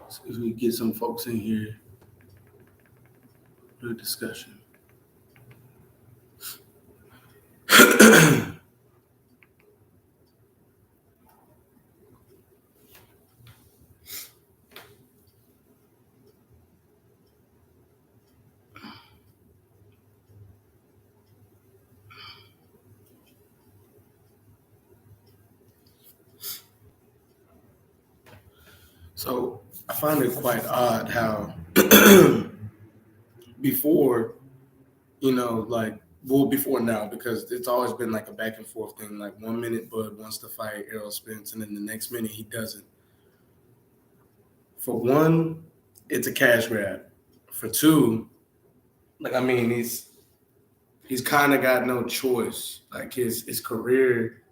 See if we get some folks in here for a discussion. So I find it quite odd how before, before now, because it's always been like a back and forth thing. Like 1 minute Bud wants to fight Errol Spence, and then the next minute he doesn't. For one, it's a cash grab. For two, he's kind of got no choice. Like his career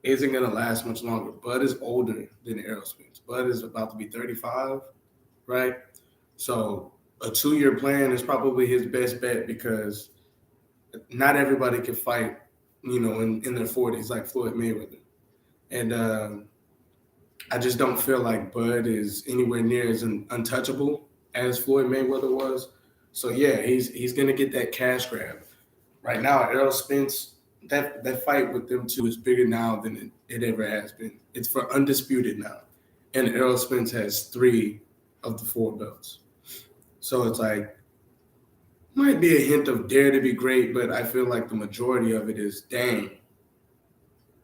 isn't gonna last much longer. Bud is older than Errol Spence. Bud is about to be 35, right? So a 2-year plan is probably his best bet because not everybody can fight, in their 40s like Floyd Mayweather. And I just don't feel like Bud is anywhere near as untouchable as Floyd Mayweather was. So yeah, he's gonna get that cash grab. Right now, Errol Spence, that fight with them two is bigger now than it ever has been. It's for undisputed now, and Errol Spence has 3 of the 4 belts. So it's like might be a hint of dare to be great, but I feel like the majority of it is dang.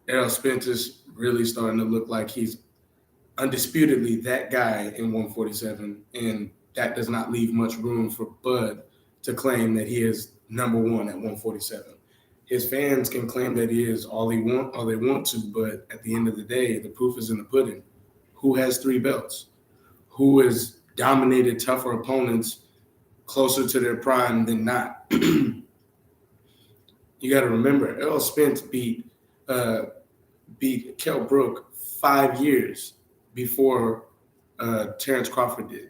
Errol Spence is really starting to look like he's undisputedly that guy in 147, and that does not leave much room for Bud to claim that he is number 1 at 147. His fans can claim that he is all they want to, but at the end of the day, the proof is in the pudding. Who has 3 belts? Who has dominated tougher opponents closer to their prime than not? You got to remember, Errol Spence beat Kell Brook 5 years before Terrence Crawford did.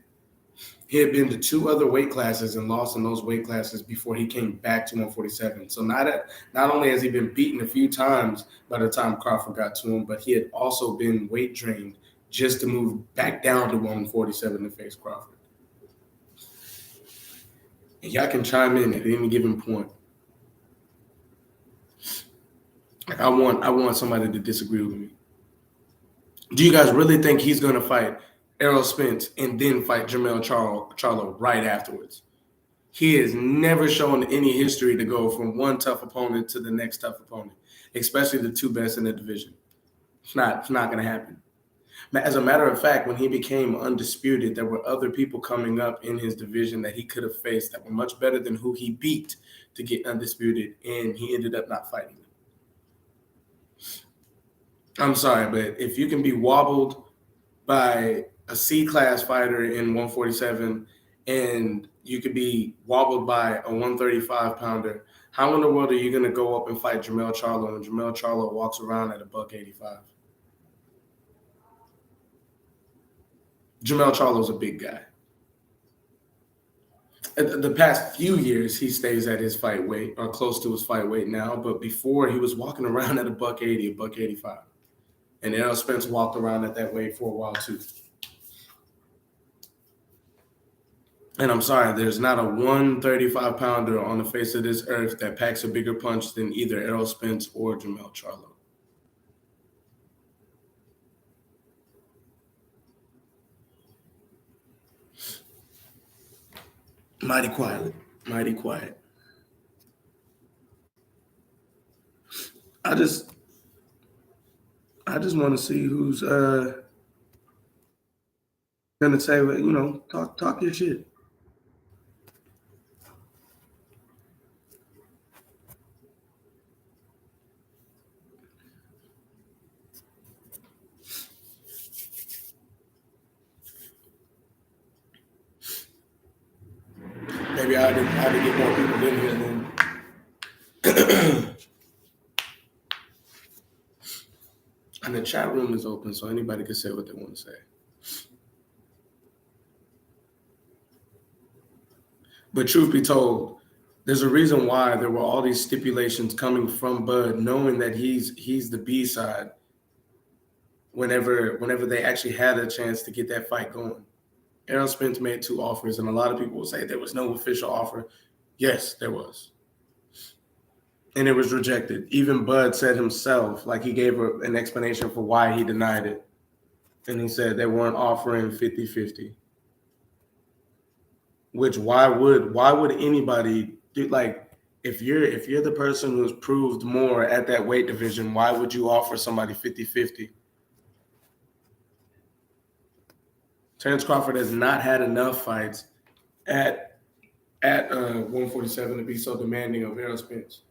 He had been to 2 other weight classes and lost in those weight classes before he came back to 147. So not only has he been beaten a few times by the time Crawford got to him, but he had also been weight drained just to move back down to 147 to face Crawford. And y'all can chime in at any given point. Like I want somebody to disagree with me. Do you guys really think he's going to fight Errol Spence and then fight Jermell Charlo right afterwards? He has never shown any history to go from one tough opponent to the next tough opponent, especially the 2 best in the division. It's not going to happen. As a matter of fact, when he became undisputed, there were other people coming up in his division that he could have faced that were much better than who he beat to get undisputed, and he ended up not fighting them. I'm sorry, but if you can be wobbled by a C-class fighter in 147 and you could be wobbled by a 135-pounder, how in the world are you going to go up and fight Jermell Charlo when Jermell Charlo walks around at a $185? Jermell Charlo's a big guy. The past few years, he stays at his fight weight or close to his fight weight now, but before he was walking around at a $180, a $185. And Errol Spence walked around at that weight for a while too. And I'm sorry, there's not a 135-pounder on the face of this earth that packs a bigger punch than either Errol Spence or Jermell Charlo. Mighty quiet. I just want to see who's gonna say, talk your shit. Maybe I had to get more people in here then. And the chat room is open, so anybody can say what they want to say. But truth be told, there's a reason why there were all these stipulations coming from Bud, knowing that he's the B side. whenever they actually had a chance to get that fight going. Errol Spence made 2 offers, and a lot of people will say there was no official offer. Yes, there was. And it was rejected. Even Bud said himself, like he gave an explanation for why he denied it. And he said they weren't offering 50-50. Which why would anybody do, like, if you're the person who's proved more at that weight division, why would you offer somebody 50-50? Terrence Crawford has not had enough fights at 147 to be so demanding of Errol Spence.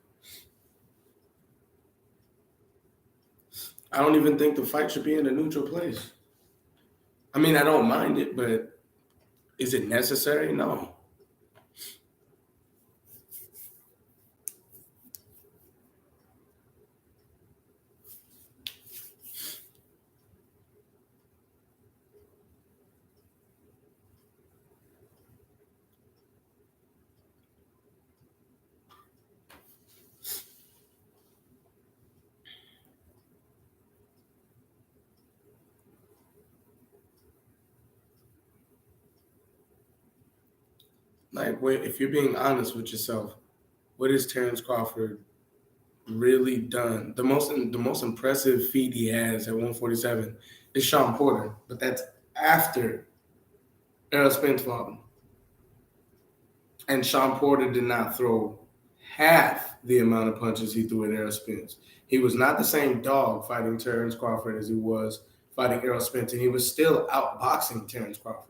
I don't even think the fight should be in a neutral place. I mean, I don't mind it, but is it necessary? No. Like, if you're being honest with yourself, what has Terrence Crawford really done? The most impressive feat he has at 147 is Sean Porter, but that's after Errol Spence fought him. And Sean Porter did not throw half the amount of punches he threw at Errol Spence. He was not the same dog fighting Terrence Crawford as he was fighting Errol Spence, and he was still outboxing Terrence Crawford.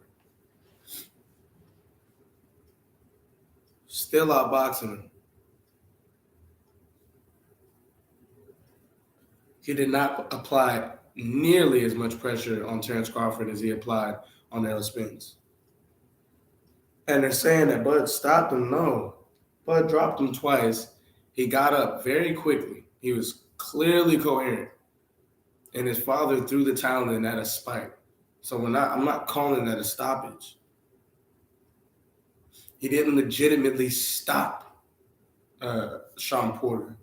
Still outboxing him. He did not apply nearly as much pressure on Terrence Crawford as he applied on Errol Spence. And they're saying that Bud stopped him. No. Bud dropped him twice. He got up very quickly. He was clearly coherent. And his father threw the towel in at a spike. So I'm not calling that a stoppage. He didn't legitimately stop Sean Porter.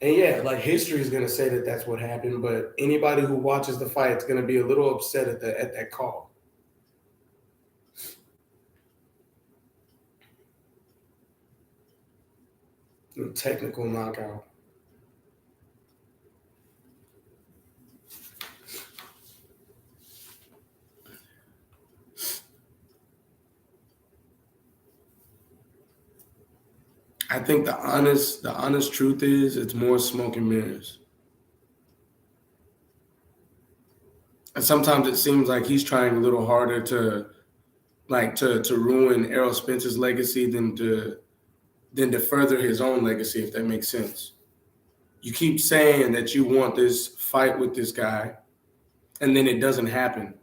And yeah, like, history is going to say that that's what happened, but anybody who watches the fight is going to be a little upset at that call. Technical knockout. I think the honest truth is it's more smoke and mirrors. And sometimes it seems like he's trying a little harder to ruin Errol Spence's legacy than to further his own legacy, if that makes sense. You keep saying that you want this fight with this guy, and then it doesn't happen.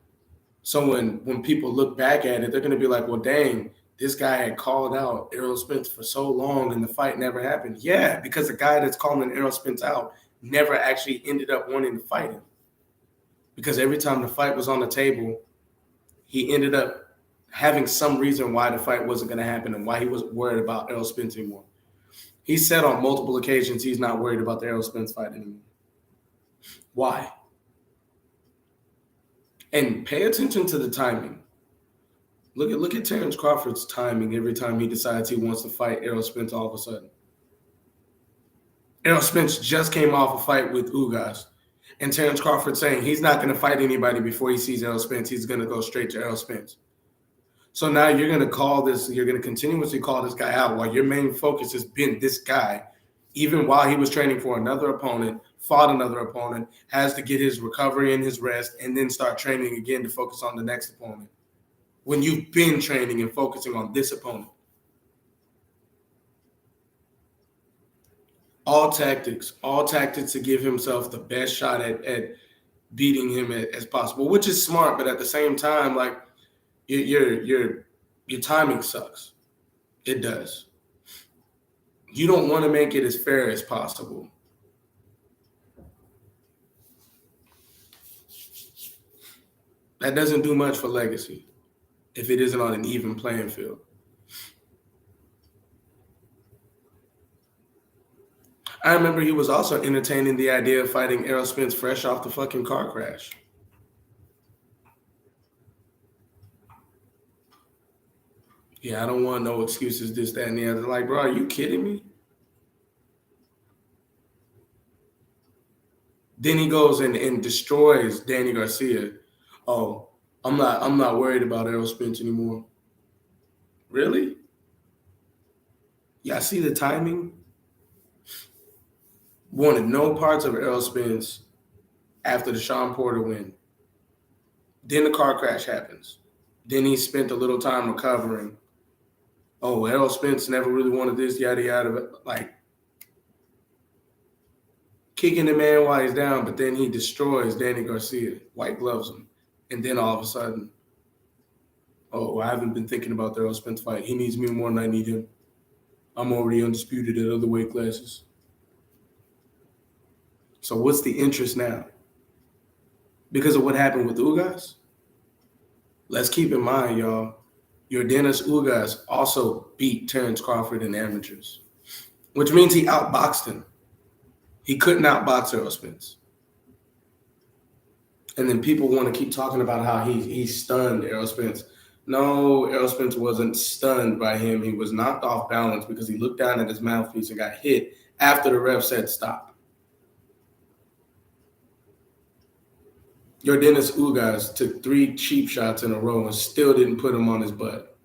So when people look back at it, they're going to be like, well, dang, this guy had called out Errol Spence for so long and the fight never happened. Yeah, because the guy that's calling Errol Spence out never actually ended up wanting to fight him. Because every time the fight was on the table, he ended up having some reason why the fight wasn't going to happen and why he wasn't worried about Errol Spence anymore. He said on multiple occasions he's not worried about the Errol Spence fight anymore. Why? And pay attention to the timing. Look at Terrence Crawford's timing every time he decides he wants to fight Errol Spence all of a sudden. Errol Spence just came off a fight with Ugas. And Terrence Crawford saying he's not going to fight anybody before he sees Errol Spence. He's going to go straight to Errol Spence. So now you're going to continuously call this guy out while your main focus has been this guy, even while he was training for another opponent, fought another opponent, has to get his recovery and his rest, and then start training again to focus on the next opponent. When you've been training and focusing on this opponent. All tactics to give himself the best shot at beating him as possible, which is smart, but at the same time, like, your timing sucks. It does. You don't want to make it as fair as possible. That doesn't do much for legacy if it isn't on an even playing field. I remember he was also entertaining the idea of fighting Errol Spence fresh off the fucking car crash. Yeah, I don't want no excuses, this, that, and the other. Like, bro, are you kidding me? Then he goes and destroys Danny Garcia. Oh, I'm not worried about Errol Spence anymore. Really? Yeah, I see the timing. Wanted no parts of Errol Spence after the Sean Porter win. Then the car crash happens. Then he spent a little time recovering. Oh, Errol Spence never really wanted this, yada yada. Like kicking the man while he's down, but then he destroys Danny Garcia, white gloves him. And then all of a sudden, oh, I haven't been thinking about the Errol Spence fight. He needs me more than I need him. I'm already undisputed at other weight classes. So what's the interest now? Because of what happened with Ugas? Let's keep in mind, y'all, your Dennis Ugas also beat Terrence Crawford in amateurs, which means he outboxed him. He couldn't outbox Errol Spence. And then people want to keep talking about how he stunned Errol Spence. No, Errol Spence wasn't stunned by him. He was knocked off balance because he looked down at his mouthpiece and got hit after the ref said stop. Your Dennis Ugas took 3 cheap shots in a row and still didn't put him on his butt.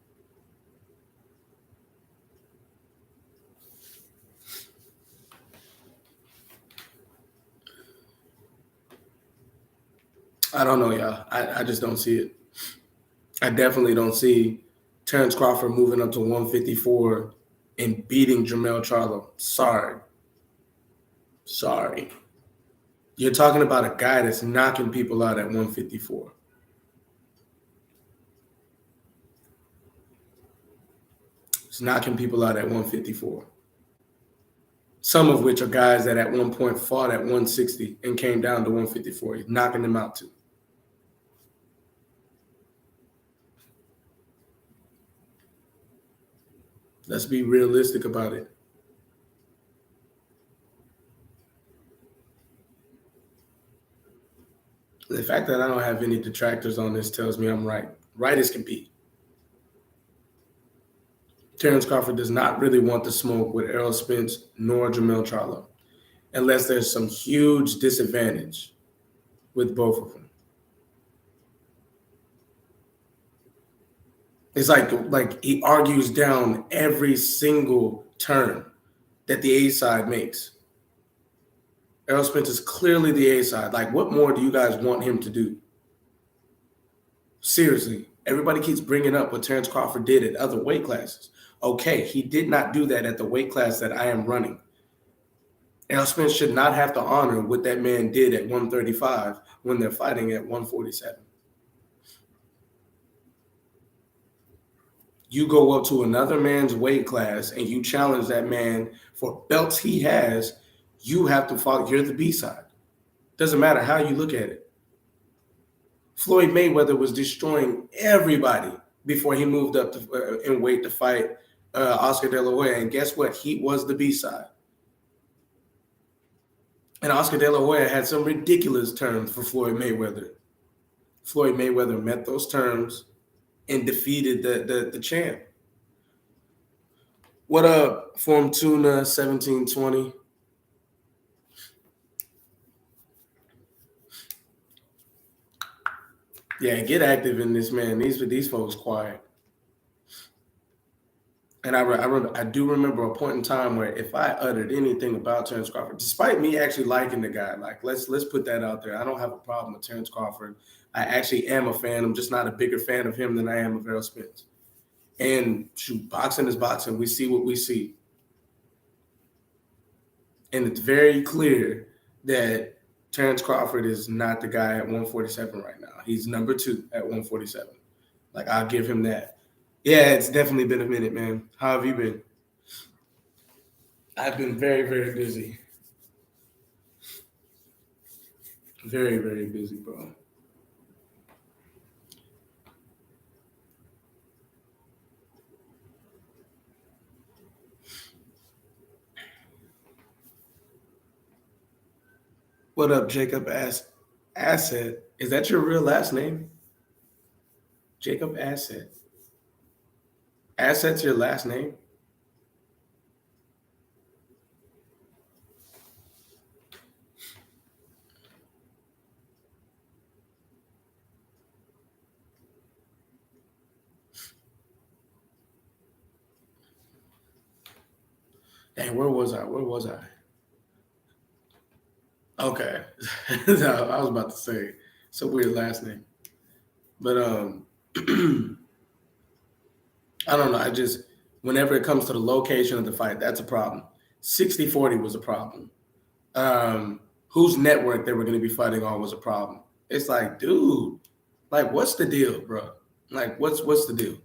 I don't know, y'all. I just don't see it. I definitely don't see Terrence Crawford moving up to 154 and beating Jermell Charlo. Sorry. You're talking about a guy that's knocking people out at 154. He's knocking people out at 154. Some of which are guys that at one point fought at 160 and came down to 154. He's knocking them out too. Let's be realistic about it. The fact that I don't have any detractors on this tells me I'm right. Right as can be. Terrence Crawford does not really want the smoke with Errol Spence nor Jermell Charlo, unless there's some huge disadvantage with both of them. It's like he argues down every single turn that the A side makes. Errol Spence is clearly the A side. Like, what more do you guys want him to do? Seriously, everybody keeps bringing up what Terrence Crawford did at other weight classes. Okay, he did not do that at the weight class that I am running. Errol Spence should not have to honor what that man did at 135 when they're fighting at 147. You go up to another man's weight class and you challenge that man for belts he has, you have to follow. You're the B side. Doesn't matter how you look at it. Floyd Mayweather was destroying everybody before he moved up in weight to fight Oscar De La Hoya. And guess what? He was the B side. And Oscar De La Hoya had some ridiculous terms for Floyd Mayweather. Floyd Mayweather met those terms and defeated the champ. What up, Form Tuna 1720? Yeah, get active in this, man. These folks quiet. And I do remember a point in time where if I uttered anything about Terrence Crawford, despite me actually liking the guy, like let's put that out there. I don't have a problem with Terrence Crawford. I actually am a fan. I'm just not a bigger fan of him than I am of Errol Spence. And shoot, boxing is boxing. We see what we see. And it's very clear that Terrence Crawford is not the guy at 147 right now. He's number 2 at 147. Like, I'll give him that. Yeah, it's definitely been a minute, man. How have you been? I've been very, very busy. Very, very busy, bro. What up, Jacob Asset? Is that your real last name? Jacob Asset. Asset's your last name? Dang, where was I? Where was I? Okay. No, I was about to say it's a weird last name. But I don't know. I just whenever it comes to the location of the fight, that's a problem. 60-40 was a problem. Whose network they were going to be fighting on was a problem. It's like, dude, like what's the deal, bro? Like what's the deal?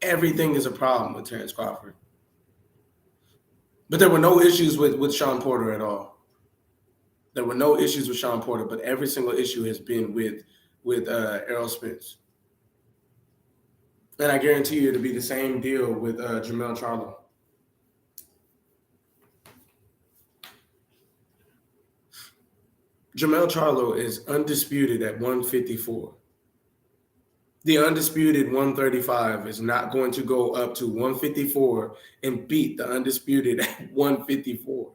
Everything is a problem with Terrence Crawford. But there were no issues with Sean Porter at all. There were no issues with Sean Porter, but every single issue has been with Errol Spence. And I guarantee you it'll be the same deal with Jermell Charlo. Jermell Charlo is undisputed at 154. The undisputed 135 is not going to go up to 154 and beat the undisputed at 154.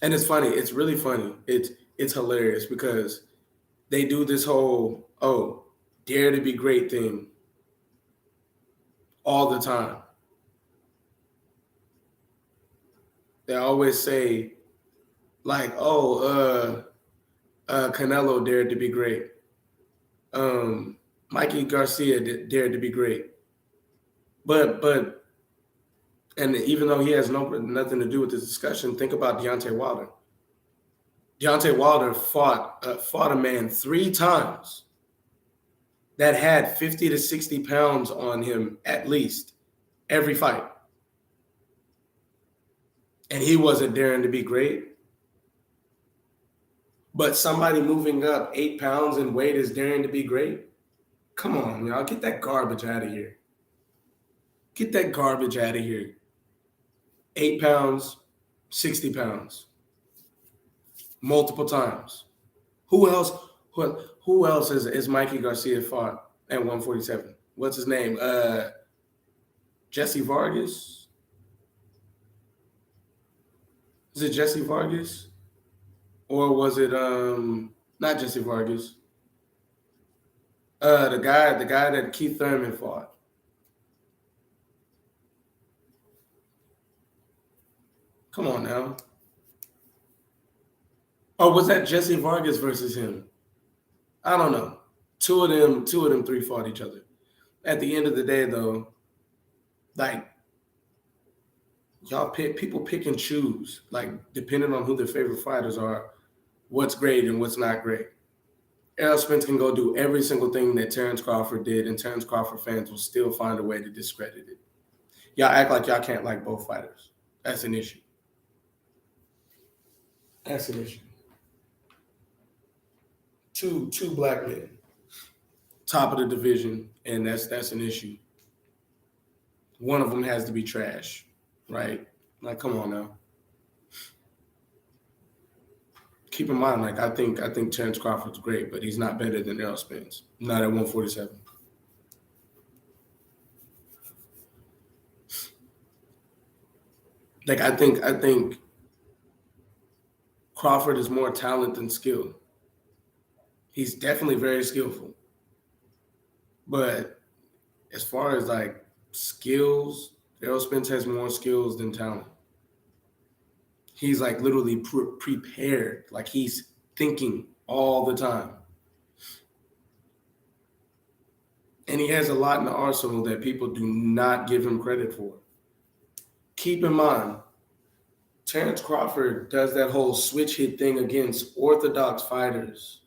And it's funny. It's really funny. It's hilarious because they do this whole dare to be great thing all the time. They always say like, Canelo dared to be great. Mikey Garcia dared to be great. But and even though he has nothing to do with this discussion, think about Deontay Wilder. Deontay Wilder fought a man 3 times that had 50 to 60 pounds on him at least every fight. And he wasn't daring to be great. But somebody moving up 8 pounds in weight is daring to be great? Come on, y'all. Get that garbage out of here. Get that garbage out of here. 8 pounds, 60 pounds. Multiple times. Who else is Mikey Garcia fought at 147? What's his name? Jesse Vargas? Is it Jesse Vargas? Or was it not Jesse Vargas? The guy that Keith Thurman fought. Come on now. Or was that Jesse Vargas versus him? I don't know. Two of them 3 fought each other. At the end of the day, though, like people pick and choose, like depending on who their favorite fighters are, what's great and what's not great. Errol Spence can go do every single thing that Terrence Crawford did, and Terrence Crawford fans will still find a way to discredit it. Y'all act like y'all can't like both fighters. That's an issue. That's an issue. Two black men, top of the division, and that's an issue. One of them has to be trash, right? Like, come on now. Keep in mind, like I think Terrence Crawford's great, but he's not better than Errol Spence. Not at 147. Like I think Crawford is more talent than skill. He's definitely very skillful. But as far as like skills, Errol Spence has more skills than talent. He's like literally prepared. Like he's thinking all the time. And he has a lot in the arsenal that people do not give him credit for. Keep in mind, Terrence Crawford does that whole switch hit thing against orthodox fighters.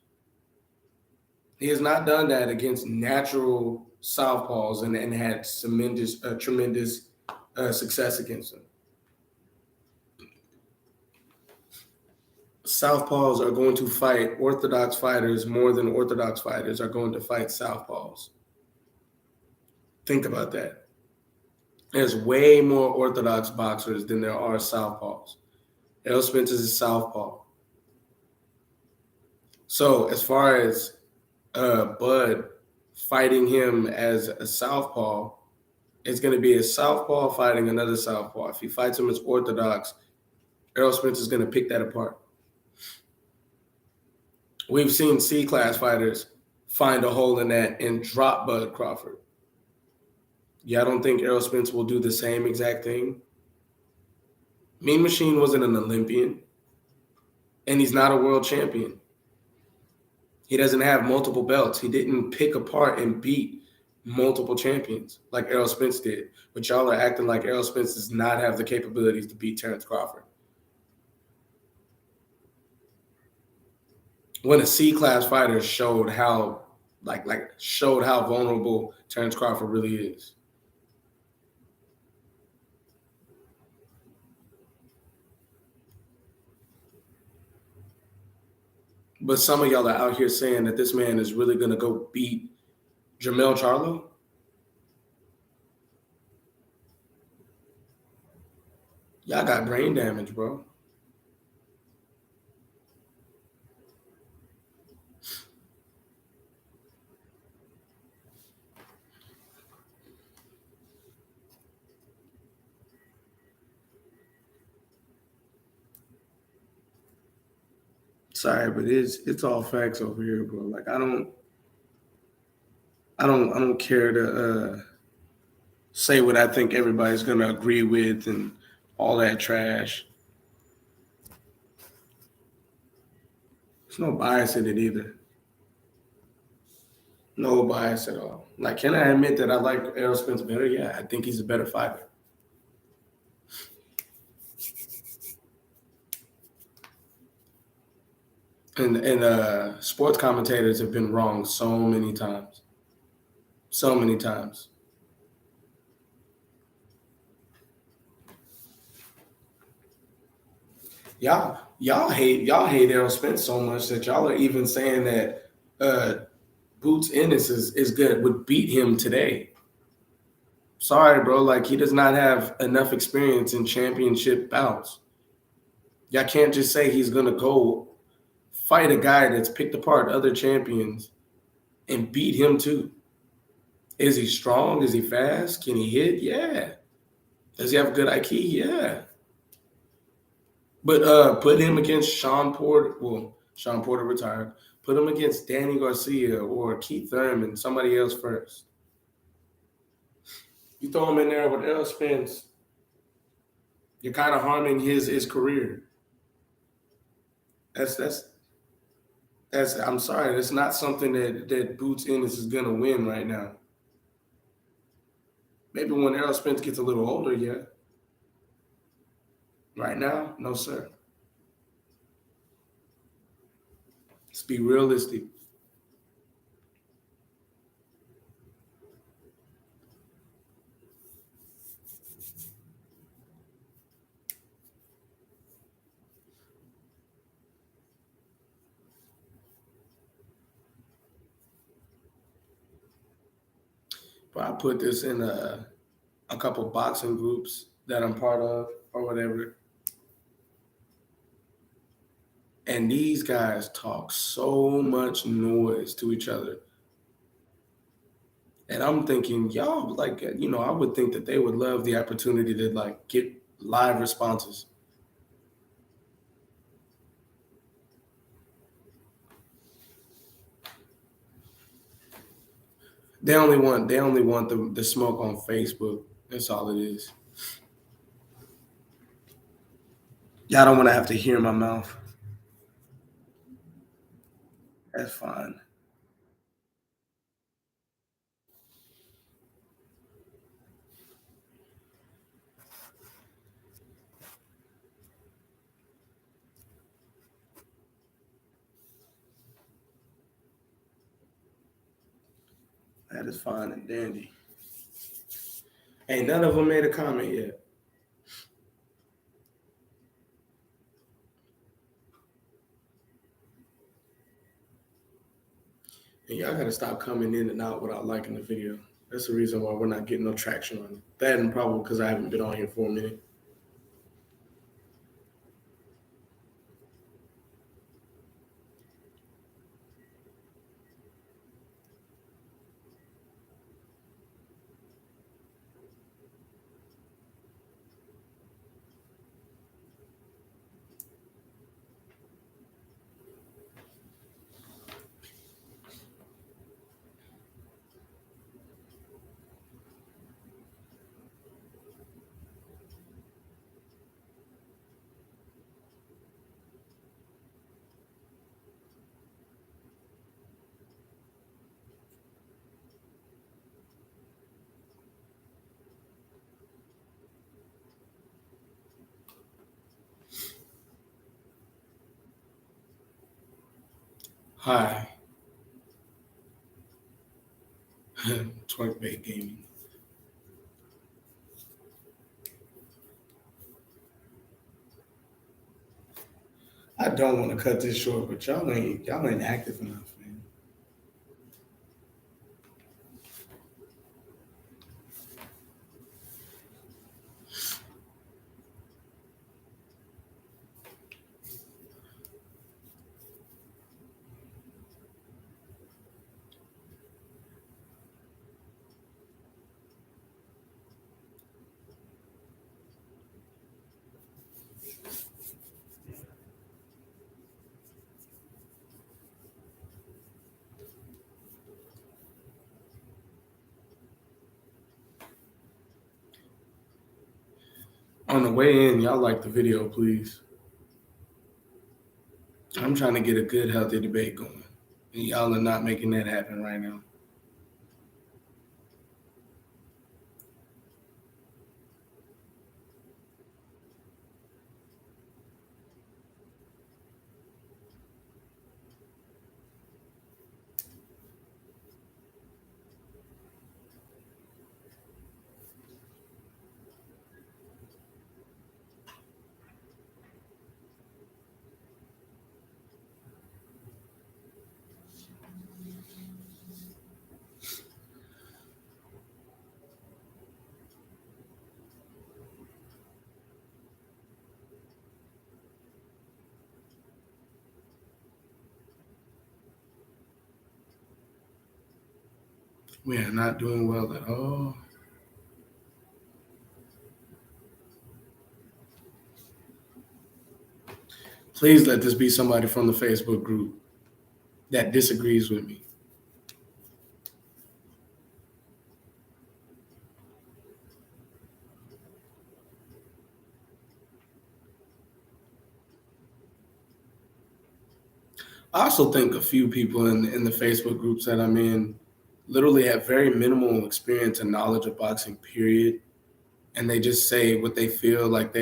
He has not done that against natural southpaws and had tremendous success against them. Southpaws are going to fight orthodox fighters more than orthodox fighters are going to fight southpaws. Think about that. There's way more orthodox boxers than there are southpaws. Errol Spence is a southpaw. So as far as Bud fighting him as a southpaw, it's going to be a southpaw fighting another southpaw. If he fights him as orthodox, Errol Spence is going to pick that apart. We've seen C-class fighters find a hole in that and drop Bud Crawford. Yeah, I don't think Errol Spence will do the same exact thing. Mean Machine wasn't an Olympian, and he's not a world champion. He doesn't have multiple belts. He didn't pick apart and beat multiple champions like Errol Spence did. But y'all are acting like Errol Spence does not have the capabilities to beat Terrence Crawford. When a C-class fighter showed how vulnerable Terrence Crawford really is. But some of y'all are out here saying that this man is really going to go beat Jermell Charlo. Y'all got brain damage, bro. Sorry, but it's all facts over here, bro. Like I don't care to say what I think everybody's gonna agree with and all that trash. There's no bias in it either. No bias at all. Like, can I admit that I like Errol Spence better? Yeah, I think he's a better fighter. And sports commentators have been wrong so many times. So many times. Y'all hate Errol Spence so much that y'all are even saying that Boots Ennis is good, would beat him today. Sorry, bro. Like, he does not have enough experience in championship bouts. Y'all can't just say he's gonna go fight a guy that's picked apart other champions and beat him too. Is he strong? Is he fast? Can he hit? Yeah. Does he have a good IQ? Yeah. But put him against Sean Porter. Well, Sean Porter retired. Put him against Danny Garcia or Keith Thurman, somebody else first. You throw him in there with Errol Spence, you're kind of harming his career. That's I'm sorry, that's not something that Boots Ennis is gonna win right now. Maybe when Errol Spence gets a little older, yeah. Right now, no sir. Let's be realistic. But I put this in a couple boxing groups that I'm part of or whatever. And these guys talk so much noise to each other. And I'm thinking, y'all, like, I would think that they would love the opportunity to, like, get live responses. They only want the smoke on Facebook. That's all it is. Y'all don't want to have to hear my mouth. That's fine. That is fine and dandy. Ain't none of them made a comment yet. And y'all gotta stop coming in and out without liking the video. That's the reason why we're not getting no traction on it. That and probably because I haven't been on here for a minute. Hi. Twerkbait Gaming. I don't want to cut this short, but y'all ain't active enough, man. On the way in, y'all like the video, please. I'm trying to get a good, healthy debate going. And y'all are not making that happen right now. We are not doing well at all. Please let this be somebody from the Facebook group that disagrees with me. I also think a few people in the Facebook groups that I'm in literally have very minimal experience and knowledge of boxing, period. And they just say what they feel like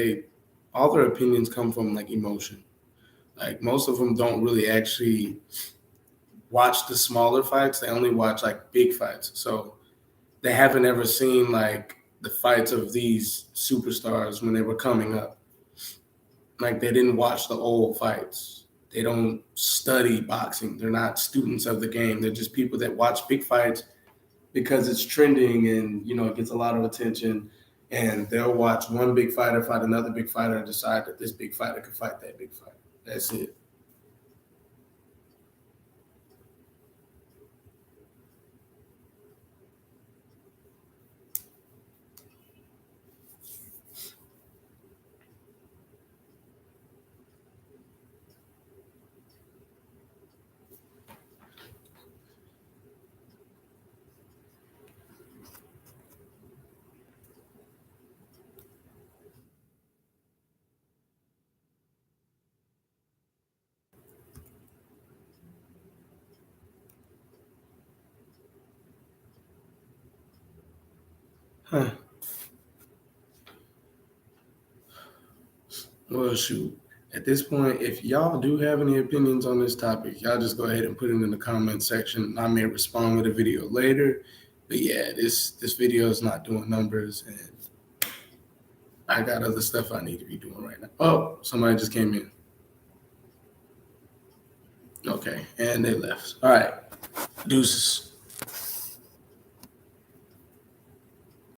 all their opinions come from like emotion. Like most of them don't really actually watch the smaller fights. They only watch like big fights. So they haven't ever seen like the fights of these superstars when they were coming up. Like they didn't watch the old fights. They don't study boxing. They're not students of the game. They're just people that watch big fights because it's trending and it gets a lot of attention. And they'll watch one big fighter fight another big fighter and decide that this big fighter could fight that big fighter. That's it. Huh. Well, shoot. At this point, if y'all do have any opinions on this topic, y'all just go ahead and put it in the comment section. I may respond with a video later. But yeah, this video is not doing numbers, and I got other stuff I need to be doing right now. Oh, somebody just came in. Okay, and they left. All right, deuces.